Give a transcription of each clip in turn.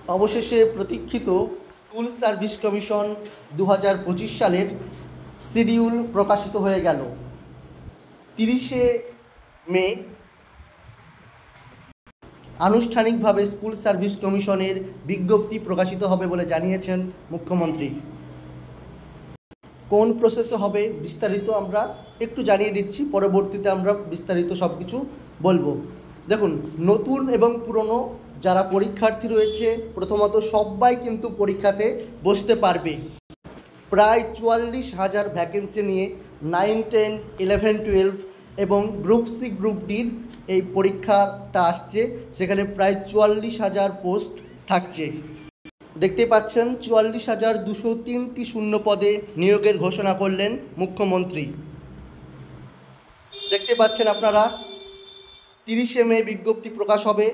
অবশেষে প্রতীক্ষিত school service commission 2025 সালের শিডিউল প্রকাশিত হয়ে গেল। 30শে মে আনুষ্ঠানিকভাবে স্কুল সার্ভিস কমিশনের বিজ্ঞপ্তি প্রকাশিত হবে বলে জানিয়েছেন মুখ্যমন্ত্রী। কোন প্রসেসে হবে বিস্তারিত আমরা একটু জানিয়ে দিচ্ছি, পরবর্তীতে আমরা বিস্তারিত সব কিছু বলবো। দেখুন, নতুন এবং পুরনো যারা পরীক্ষার্থী রয়েছে প্রথমত সবাই কিন্তু পরীক্ষাতে বসতে পারবে। প্রায় 44,000 ভ্যাকেন্সি নিয়ে 9, 10, 11, 12 এবং গ্রুপ সি গ্রুপ ডির এই পরীক্ষাটা আসছে, সেখানে প্রায় 44,000 পোস্ট থাকছে। দেখতে পাচ্ছেন 44,203টি শূন্য পদে নিয়োগের ঘোষণা করলেন মুখ্যমন্ত্রী। দেখতে পাচ্ছেন আপনারা 30শে মে বিজ্ঞপ্তি প্রকাশ হবে।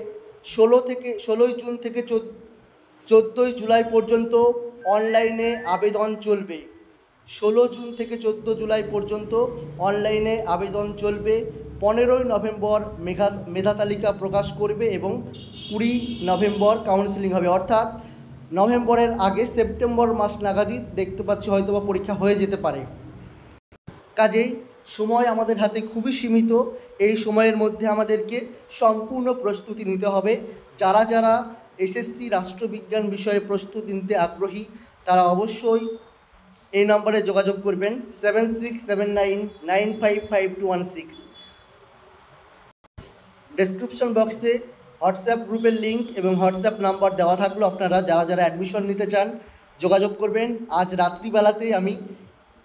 16ই জুন থেকে 14ই জুলাই পর্যন্ত অনলাইনে আবেদন চলবে। 16 জুন থেকে 14 জুলাই পর্যন্ত অনলাইনে আবেদন চলবে। 15ই নভেম্বর মেধা তালিকা প্রকাশ করবে এবং 20 নভেম্বর কাউন্সেলিং হবে। অর্থাৎ নভেম্বরের আগে সেপ্টেম্বর মাস নাগাদই দেখতে পাচ্ছি হয়তোবা পরীক্ষা হয়ে যেতে পারে। কাজেই সময় আমাদের হাতে খুবই সীমিত। এই সময়ের মধ্যে আমাদেরকে সম্পূর্ণ প্রস্তুতি নিতে হবে। যারা যারা এসএসসি রাষ্ট্রবিজ্ঞান বিষয়ে প্রস্তুতি নিতে আগ্রহী তারা অবশ্যই এই নম্বরে যোগাযোগ করবেন 7679955216। ডেসক্রিপশন বক্সে হোয়াটসঅ্যাপ গ্রুপের লিঙ্ক এবং হোয়াটসঅ্যাপ নাম্বার দেওয়া থাকলো। আপনারা যারা যারা অ্যাডমিশন নিতে চান যোগাযোগ করবেন। আজ রাত্রিবেলাতেই আমি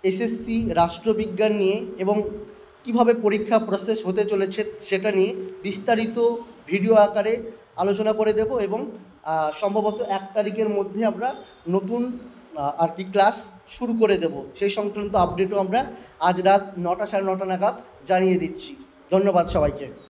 এসএসসি রাষ্ট্রবিজ্ঞান নিয়ে এবং কিভাবে পরীক্ষা প্রসেস হতে চলেছে সেটা নিয়ে বিস্তারিত ভিডিও আকারে আলোচনা করে দেব এবং সম্ভবত 1 তারিখের মধ্যে আমরা নতুন ক্লাস শুরু করে দেব। সেই সংক্রান্ত আপডেটও আমরা আজ রাত 9টা, 9:30 নাগাদ জানিয়ে দিচ্ছি। ধন্যবাদ সবাইকে।